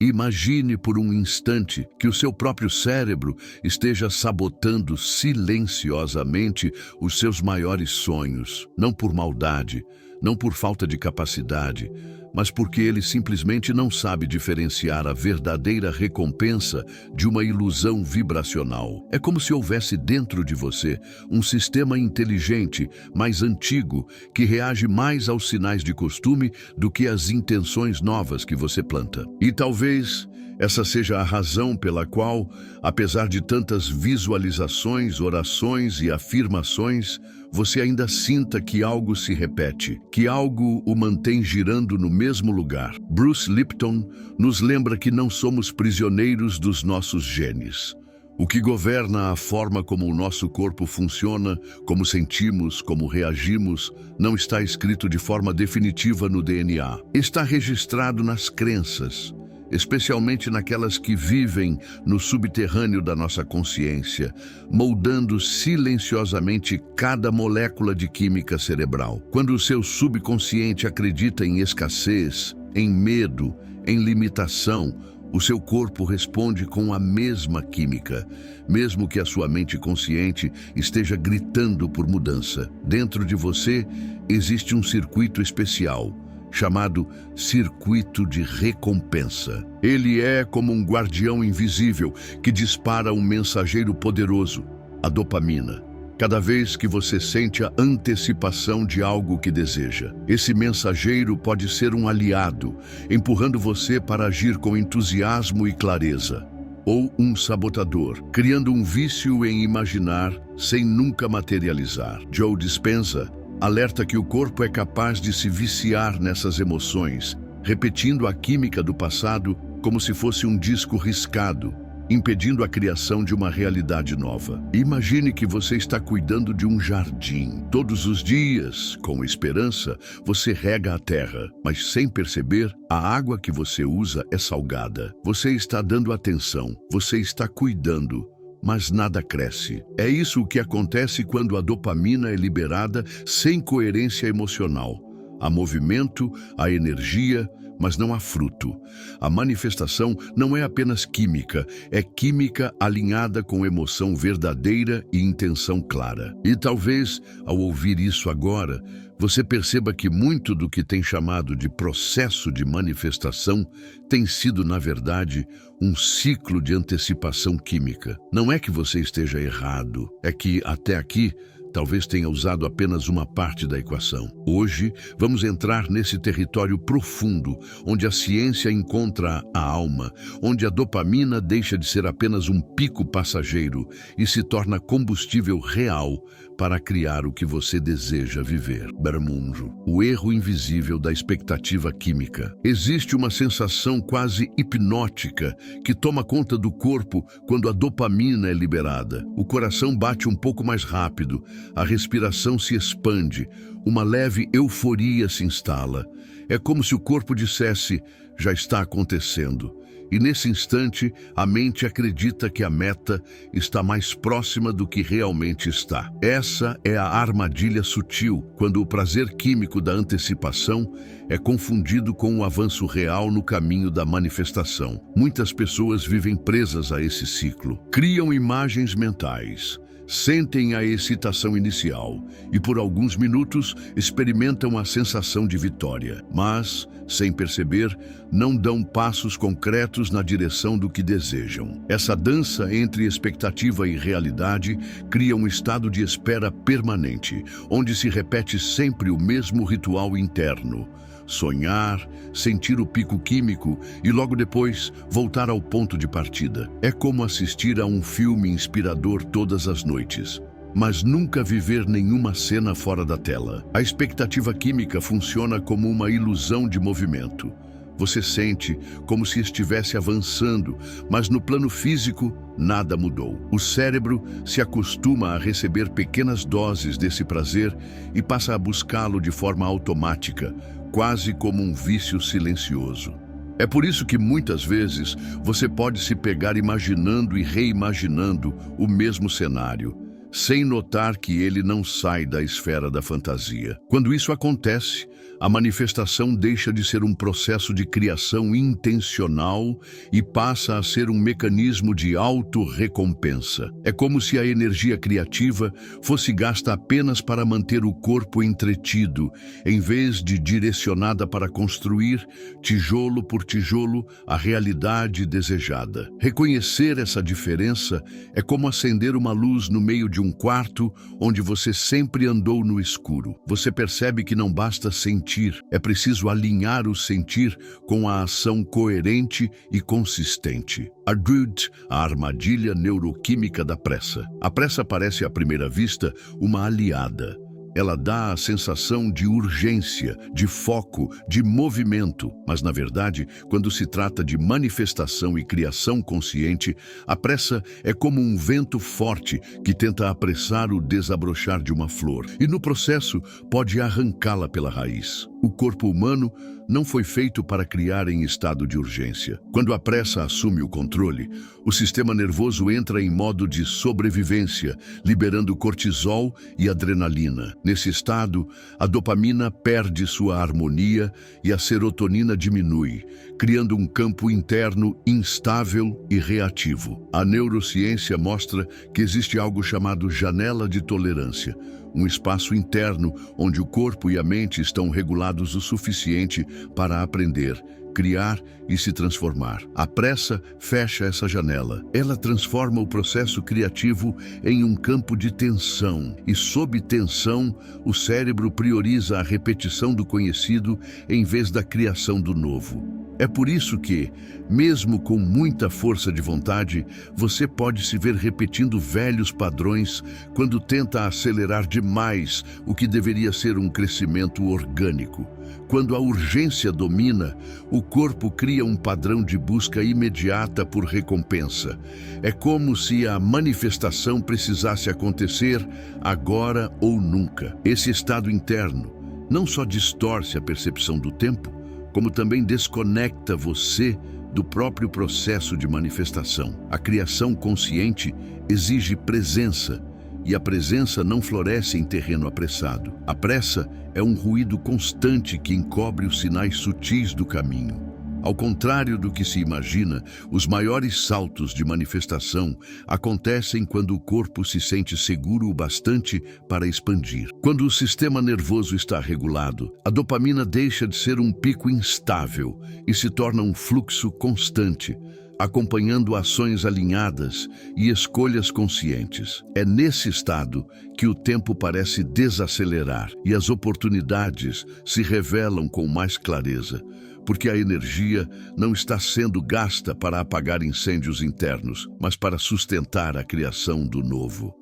Imagine por um instante que o seu próprio cérebro esteja sabotando silenciosamente os seus maiores sonhos, não por maldade, não por falta de capacidade, mas porque ele simplesmente não sabe diferenciar a verdadeira recompensa de uma ilusão vibracional. É como se houvesse dentro de você um sistema inteligente, mais antigo, que reage mais aos sinais de costume do que às intenções novas que você planta. E talvez essa seja a razão pela qual, apesar de tantas visualizações, orações e afirmações, você ainda sinta que algo se repete, que algo o mantém girando no mesmo lugar. Bruce Lipton nos lembra que não somos prisioneiros dos nossos genes. O que governa a forma como o nosso corpo funciona, como sentimos, como reagimos, não está escrito de forma definitiva no DNA. Está registrado nas crenças, especialmente naquelas que vivem no subterrâneo da nossa consciência, moldando silenciosamente cada molécula de química cerebral. Quando o seu subconsciente acredita em escassez, em medo, em limitação, o seu corpo responde com a mesma química, mesmo que a sua mente consciente esteja gritando por mudança. Dentro de você existe um circuito especial, chamado circuito de recompensa. Ele é como um guardião invisível que dispara um mensageiro poderoso, a dopamina. Cada vez que você sente a antecipação de algo que deseja, esse mensageiro pode ser um aliado, empurrando você para agir com entusiasmo e clareza, ou um sabotador, criando um vício em imaginar sem nunca materializar. Joe Dispenza alerta que o corpo é capaz de se viciar nessas emoções, repetindo a química do passado como se fosse um disco riscado, impedindo a criação de uma realidade nova. Imagine que você está cuidando de um jardim. Todos os dias, com esperança, você rega a terra, mas sem perceber, a água que você usa é salgada. Você está dando atenção, você está cuidando, mas nada cresce. É isso o que acontece quando a dopamina é liberada sem coerência emocional. Há movimento, há energia, mas não há fruto. A manifestação não é apenas química, é química alinhada com emoção verdadeira e intenção clara. E talvez, ao ouvir isso agora, você perceba que muito do que tem chamado de processo de manifestação tem sido, na verdade, um ciclo de antecipação química. Não é que você esteja errado, é que, até aqui, talvez tenha usado apenas uma parte da equação. Hoje, vamos entrar nesse território profundo, onde a ciência encontra a alma, onde a dopamina deixa de ser apenas um pico passageiro e se torna combustível real para criar o que você deseja viver. Bermundo, o erro invisível da expectativa química. Existe uma sensação quase hipnótica que toma conta do corpo quando a dopamina é liberada. O coração bate um pouco mais rápido, a respiração se expande, uma leve euforia se instala. É como se o corpo dissesse, já está acontecendo. E nesse instante, a mente acredita que a meta está mais próxima do que realmente está. Essa é a armadilha sutil, quando o prazer químico da antecipação é confundido com o avanço real no caminho da manifestação. Muitas pessoas vivem presas a esse ciclo. Criam imagens mentais, sentem a excitação inicial e, por alguns minutos, experimentam a sensação de vitória, mas, sem perceber, não dão passos concretos na direção do que desejam. Essa dança entre expectativa e realidade cria um estado de espera permanente, onde se repete sempre o mesmo ritual interno: sonhar, sentir o pico químico e logo depois voltar ao ponto de partida. É como assistir a um filme inspirador todas as noites, mas nunca viver nenhuma cena fora da tela. A expectativa química funciona como uma ilusão de movimento. Você sente como se estivesse avançando, mas no plano físico, nada mudou. O cérebro se acostuma a receber pequenas doses desse prazer e passa a buscá-lo de forma automática, quase como um vício silencioso. É por isso que muitas vezes você pode se pegar imaginando e reimaginando o mesmo cenário, sem notar que ele não sai da esfera da fantasia. Quando isso acontece, a manifestação deixa de ser um processo de criação intencional e passa a ser um mecanismo de autorrecompensa. É como se a energia criativa fosse gasta apenas para manter o corpo entretido, em vez de direcionada para construir, tijolo por tijolo, a realidade desejada. Reconhecer essa diferença é como acender uma luz no meio de um quarto onde você sempre andou no escuro. Você percebe que não basta sentir, é preciso alinhar o sentir com a ação coerente e consistente. A DRUD, a armadilha neuroquímica da pressa. A pressa parece à primeira vista uma aliada. Ela dá a sensação de urgência, de foco, de movimento. Mas, na verdade, quando se trata de manifestação e criação consciente, a pressa é como um vento forte que tenta apressar o desabrochar de uma flor. E, no processo, pode arrancá-la pela raiz. O corpo humano não foi feito para criar em estado de urgência. Quando a pressa assume o controle, o sistema nervoso entra em modo de sobrevivência, liberando cortisol e adrenalina. Nesse estado, a dopamina perde sua harmonia e a serotonina diminui, criando um campo interno instável e reativo. A neurociência mostra que existe algo chamado janela de tolerância, um espaço interno onde o corpo e a mente estão regulados o suficiente para aprender, criar e se transformar. A pressa fecha essa janela. Ela transforma o processo criativo em um campo de tensão. E sob tensão, o cérebro prioriza a repetição do conhecido em vez da criação do novo. É por isso que, mesmo com muita força de vontade, você pode se ver repetindo velhos padrões quando tenta acelerar demais o que deveria ser um crescimento orgânico. Quando a urgência domina, o corpo cria um padrão de busca imediata por recompensa. É como se a manifestação precisasse acontecer agora ou nunca. Esse estado interno não só distorce a percepção do tempo, como também desconecta você do próprio processo de manifestação. A criação consciente exige presença, e a presença não floresce em terreno apressado. A pressa é um ruído constante que encobre os sinais sutis do caminho. Ao contrário do que se imagina, os maiores saltos de manifestação acontecem quando o corpo se sente seguro o bastante para expandir. Quando o sistema nervoso está regulado, a dopamina deixa de ser um pico instável e se torna um fluxo constante, acompanhando ações alinhadas e escolhas conscientes. É nesse estado que o tempo parece desacelerar e as oportunidades se revelam com mais clareza, porque a energia não está sendo gasta para apagar incêndios internos, mas para sustentar a criação do novo.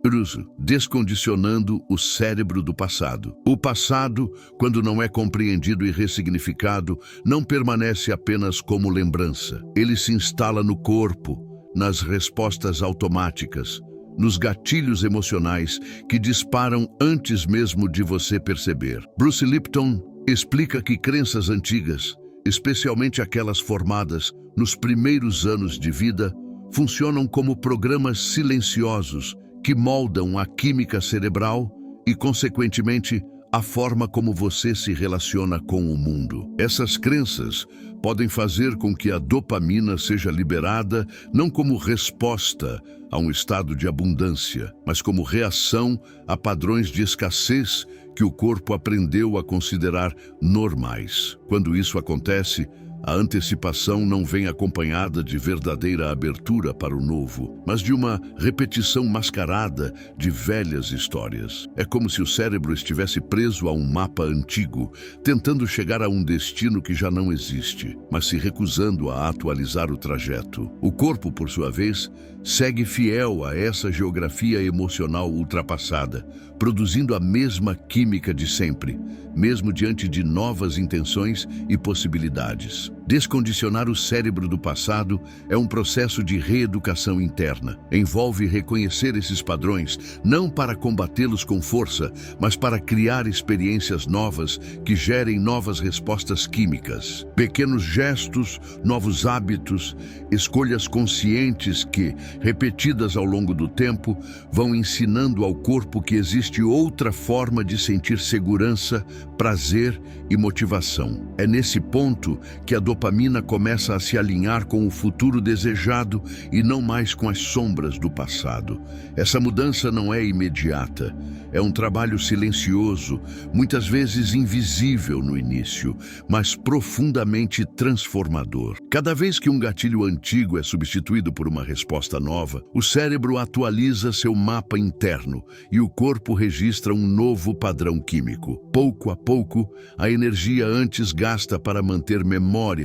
Descondicionando o cérebro do passado. O passado, quando não é compreendido e ressignificado, não permanece apenas como lembrança. Ele se instala no corpo, nas respostas automáticas, nos gatilhos emocionais que disparam antes mesmo de você perceber. Bruce Lipton explica que crenças antigas, especialmente aquelas formadas nos primeiros anos de vida, funcionam como programas silenciosos que moldam a química cerebral e, consequentemente, a forma como você se relaciona com o mundo. Essas crenças podem fazer com que a dopamina seja liberada não como resposta a um estado de abundância, mas como reação a padrões de escassez que o corpo aprendeu a considerar normais. Quando isso acontece, a antecipação não vem acompanhada de verdadeira abertura para o novo, mas de uma repetição mascarada de velhas histórias. É como se o cérebro estivesse preso a um mapa antigo, tentando chegar a um destino que já não existe, mas se recusando a atualizar o trajeto. O corpo, por sua vez, segue fiel a essa geografia emocional ultrapassada, produzindo a mesma química de sempre, mesmo diante de novas intenções e possibilidades. Descondicionar o cérebro do passado é um processo de reeducação interna. Envolve reconhecer esses padrões, não para combatê-los com força, mas para criar experiências novas que gerem novas respostas químicas. Pequenos gestos, novos hábitos, escolhas conscientes que, repetidas ao longo do tempo, vão ensinando ao corpo que existe outra forma de sentir segurança, prazer e motivação. É nesse ponto que a dopamina começa a se alinhar com o futuro desejado e não mais com as sombras do passado. Essa mudança não é imediata. É um trabalho silencioso, muitas vezes invisível no início, mas profundamente transformador. Cada vez que um gatilho antigo é substituído por uma resposta nova, o cérebro atualiza seu mapa interno e o corpo registra um novo padrão químico. Pouco a pouco, a energia antes gasta para manter memórias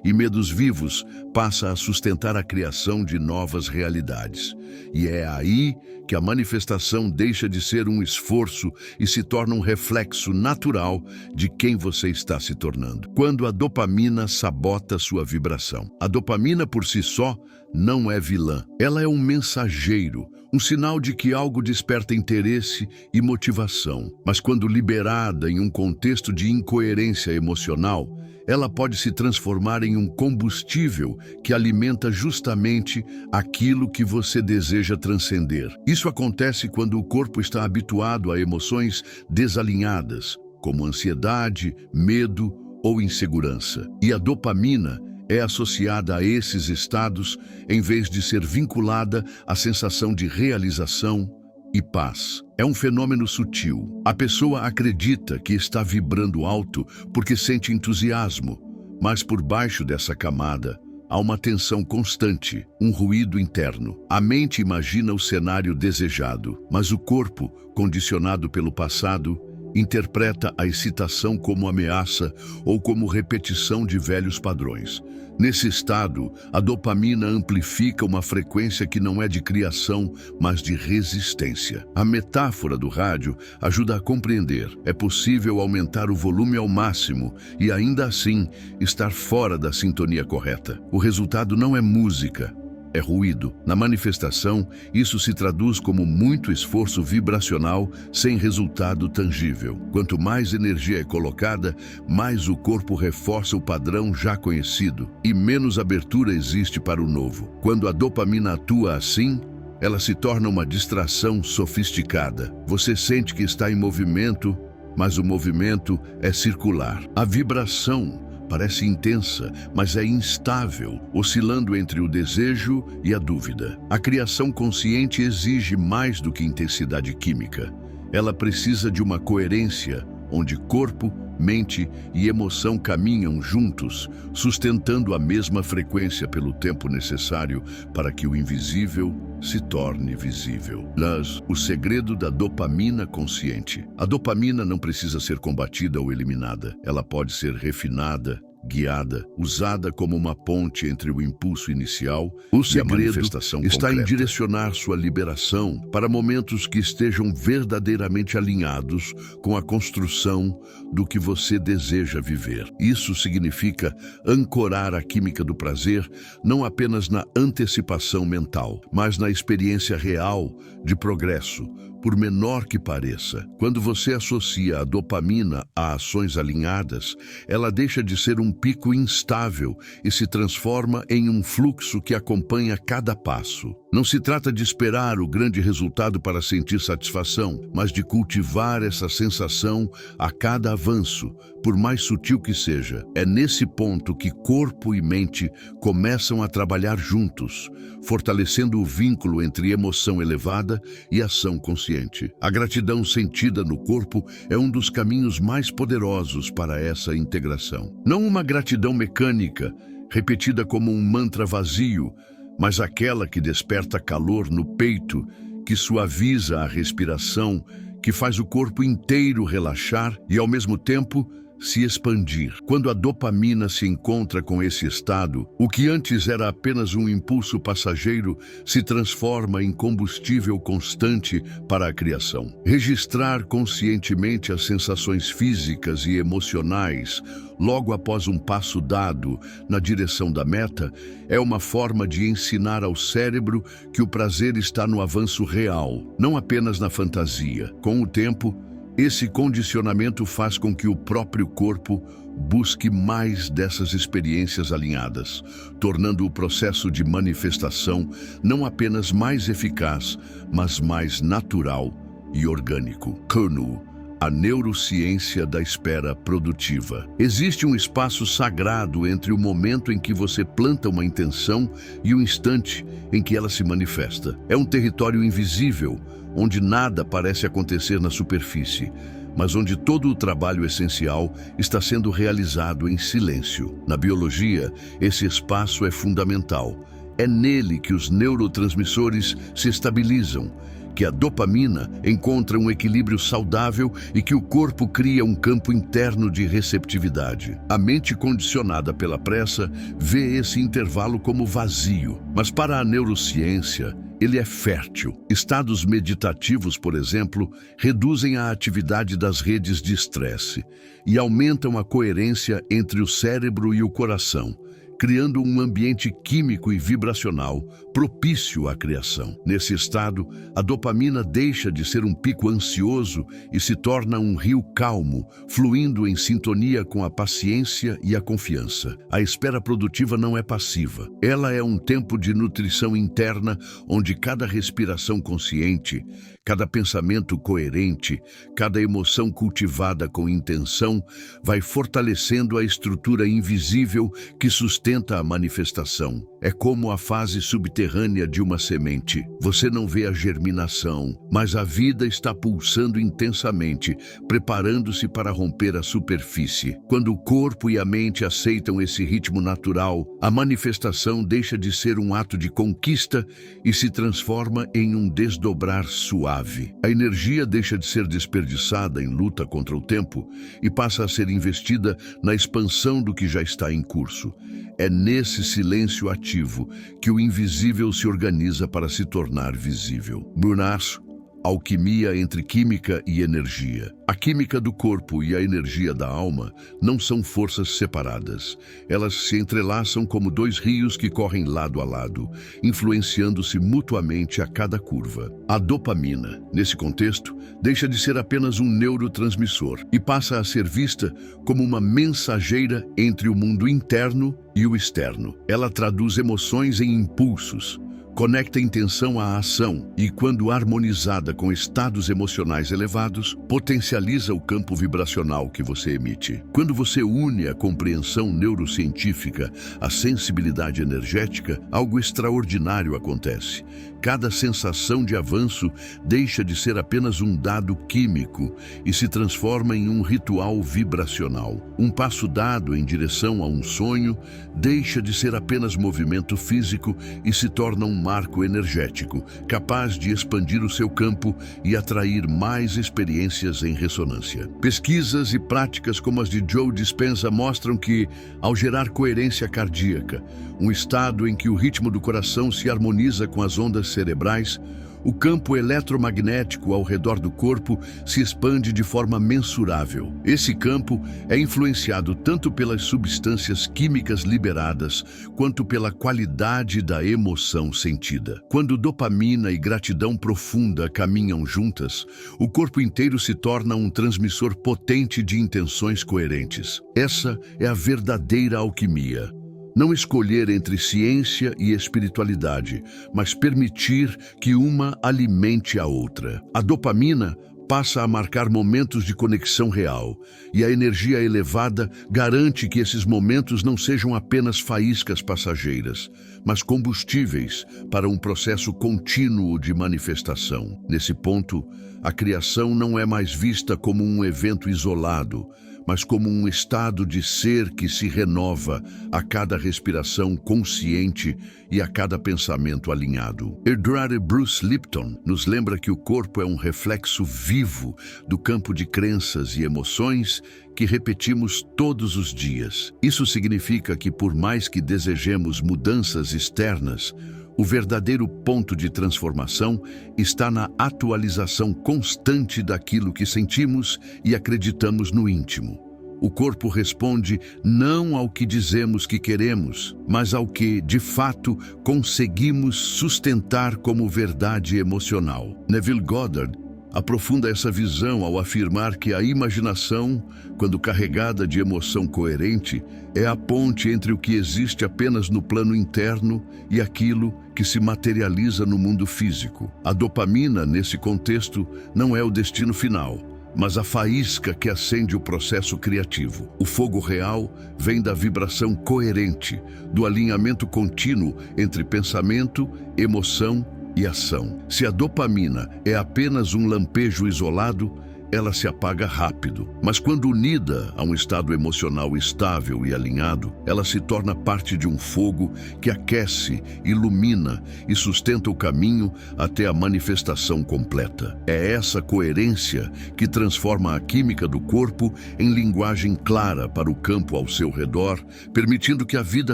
e medos vivos passa a sustentar a criação de novas realidades. E é aí que a manifestação deixa de ser um esforço e se torna um reflexo natural de quem você está se tornando. Quando a dopamina sabota sua vibração. A dopamina por si só não é vilã. Ela é um mensageiro, um sinal de que algo desperta interesse e motivação. Mas quando liberada em um contexto de incoerência emocional, ela pode se transformar em um combustível que alimenta justamente aquilo que você deseja transcender. Isso acontece quando o corpo está habituado a emoções desalinhadas, como ansiedade, medo ou insegurança. E a dopamina é associada a esses estados em vez de ser vinculada à sensação de realização e paz. É um fenômeno sutil. A pessoa acredita que está vibrando alto porque sente entusiasmo, mas por baixo dessa camada há uma tensão constante, um ruído interno. A mente imagina o cenário desejado, mas o corpo, condicionado pelo passado, interpreta a excitação como ameaça ou como repetição de velhos padrões. Nesse estado, a dopamina amplifica uma frequência que não é de criação, mas de resistência. A metáfora do rádio ajuda a compreender. É possível aumentar o volume ao máximo e, ainda assim, estar fora da sintonia correta. O resultado não é música, é ruído. Na manifestação, isso se traduz como muito esforço vibracional sem resultado tangível. Quanto mais energia é colocada, mais o corpo reforça o padrão já conhecido e menos abertura existe para o novo. Quando a dopamina atua assim, ela se torna uma distração sofisticada. Você sente que está em movimento, mas o movimento é circular. A vibração parece intensa, mas é instável, oscilando entre o desejo e a dúvida. A criação consciente exige mais do que intensidade química. Ela precisa de uma coerência, onde corpo, mente e emoção caminham juntos, sustentando a mesma frequência pelo tempo necessário para que o invisível se torne visível. Mas o segredo da dopamina consciente. A dopamina não precisa ser combatida ou eliminada. Ela pode ser refinada, guiada, usada como uma ponte entre o impulso inicial e a manifestação está concreta. Em direcionar sua liberação para momentos que estejam verdadeiramente alinhados com a construção do que você deseja viver. Isso significa ancorar a química do prazer não apenas na antecipação mental, mas na experiência real de progresso, por menor que pareça. Quando você associa a dopamina a ações alinhadas, ela deixa de ser um pico instável e se transforma em um fluxo que acompanha cada passo. Não se trata de esperar o grande resultado para sentir satisfação, mas de cultivar essa sensação a cada avanço, por mais sutil que seja. É nesse ponto que corpo e mente começam a trabalhar juntos, fortalecendo o vínculo entre emoção elevada e ação consciente. A gratidão sentida no corpo é um dos caminhos mais poderosos para essa integração. Não uma gratidão mecânica, repetida como um mantra vazio, mas aquela que desperta calor no peito, que suaviza a respiração, que faz o corpo inteiro relaxar e, ao mesmo tempo, se expandir. Quando a dopamina se encontra com esse estado, o que antes era apenas um impulso passageiro se transforma em combustível constante para a criação. Registrar conscientemente as sensações físicas e emocionais logo após um passo dado na direção da meta é uma forma de ensinar ao cérebro que o prazer está no avanço real, não apenas na fantasia. Com o tempo, esse condicionamento faz com que o próprio corpo busque mais dessas experiências alinhadas, tornando o processo de manifestação não apenas mais eficaz, mas mais natural e orgânico. Kernel, a neurociência da espera produtiva. Existe um espaço sagrado entre o momento em que você planta uma intenção e o instante em que ela se manifesta. É um território invisível, onde nada parece acontecer na superfície, mas onde todo o trabalho essencial está sendo realizado em silêncio. Na biologia, esse espaço é fundamental. É nele que os neurotransmissores se estabilizam, que a dopamina encontra um equilíbrio saudável e que o corpo cria um campo interno de receptividade. A mente condicionada pela pressa vê esse intervalo como vazio, mas para a neurociência, ele é fértil. Estados meditativos, por exemplo, reduzem a atividade das redes de estresse e aumentam a coerência entre o cérebro e o coração, criando um ambiente químico e vibracional propício à criação. Nesse estado, a dopamina deixa de ser um pico ansioso e se torna um rio calmo, fluindo em sintonia com a paciência e a confiança. A espera produtiva não é passiva. Ela é um tempo de nutrição interna onde cada respiração consciente, cada pensamento coerente, cada emoção cultivada com intenção vai fortalecendo a estrutura invisível que sustenta a manifestação. É como a fase subterrânea de uma semente. Você não vê a germinação, mas a vida está pulsando intensamente, preparando-se para romper a superfície. Quando o corpo e a mente aceitam esse ritmo natural, a manifestação deixa de ser um ato de conquista e se transforma em um desdobrar suave. A energia deixa de ser desperdiçada em luta contra o tempo e passa a ser investida na expansão do que já está em curso. É nesse silêncio ativo que o invisível se organiza para se tornar visível. Brunardo, alquimia entre química e energia. A química do corpo e a energia da alma não são forças separadas. Elas se entrelaçam como dois rios que correm lado a lado, influenciando-se mutuamente a cada curva. A dopamina, nesse contexto, deixa de ser apenas um neurotransmissor e passa a ser vista como uma mensageira entre o mundo interno e o externo. Ela traduz emoções em impulsos, conecta a intenção à ação e, quando harmonizada com estados emocionais elevados, potencializa o campo vibracional que você emite. Quando você une a compreensão neurocientífica à sensibilidade energética, algo extraordinário acontece. Cada sensação de avanço deixa de ser apenas um dado químico e se transforma em um ritual vibracional. Um passo dado em direção a um sonho deixa de ser apenas movimento físico e se torna um marco energético, capaz de expandir o seu campo e atrair mais experiências em ressonância. Pesquisas e práticas como as de Joe Dispenza mostram que, ao gerar coerência cardíaca, um estado em que o ritmo do coração se harmoniza com as ondas cerebrais, o campo eletromagnético ao redor do corpo se expande de forma mensurável. Esse campo é influenciado tanto pelas substâncias químicas liberadas quanto pela qualidade da emoção sentida. Quando dopamina e gratidão profunda caminham juntas, o corpo inteiro se torna um transmissor potente de intenções coerentes. Essa é a verdadeira alquimia. Não escolher entre ciência e espiritualidade, mas permitir que uma alimente a outra. A dopamina passa a marcar momentos de conexão real, e a energia elevada garante que esses momentos não sejam apenas faíscas passageiras, mas combustíveis para um processo contínuo de manifestação. Nesse ponto, a criação não é mais vista como um evento isolado, mas como um estado de ser que se renova a cada respiração consciente e a cada pensamento alinhado. Edward Bruce Lipton nos lembra que o corpo é um reflexo vivo do campo de crenças e emoções que repetimos todos os dias. Isso significa que, por mais que desejemos mudanças externas, o verdadeiro ponto de transformação está na atualização constante daquilo que sentimos e acreditamos no íntimo. O corpo responde não ao que dizemos que queremos, mas ao que, de fato, conseguimos sustentar como verdade emocional. Neville Goddard aprofunda essa visão ao afirmar que a imaginação, quando carregada de emoção coerente, é a ponte entre o que existe apenas no plano interno e aquilo que se materializa no mundo físico. A dopamina, nesse contexto, não é o destino final, mas a faísca que acende o processo criativo. O fogo real vem da vibração coerente, do alinhamento contínuo entre pensamento, emoção e ação. Se a dopamina é apenas um lampejo isolado, ela se apaga rápido. Mas quando unida a um estado emocional estável e alinhado, ela se torna parte de um fogo que aquece, ilumina e sustenta o caminho até a manifestação completa. É essa coerência que transforma a química do corpo em linguagem clara para o campo ao seu redor, permitindo que a vida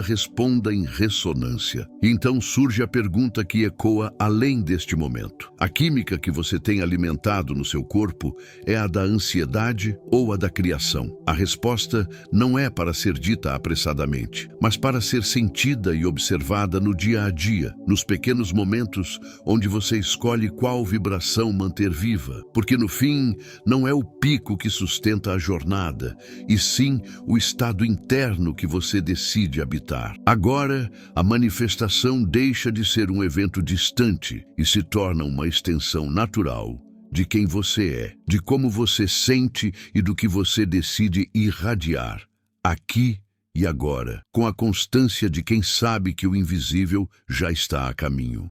responda em ressonância. E então surge a pergunta que ecoa além deste momento. A química que você tem alimentado no seu corpo é a da ansiedade ou a da criação? A resposta não é para ser dita apressadamente, mas para ser sentida e observada no dia a dia, nos pequenos momentos onde você escolhe qual vibração manter viva. Porque no fim, não é o pico que sustenta a jornada, e sim o estado interno que você decide habitar. Agora, a manifestação deixa de ser um evento distante e se torna uma extensão natural de quem você é, de como você sente e do que você decide irradiar, aqui e agora, com a constância de quem sabe que o invisível já está a caminho.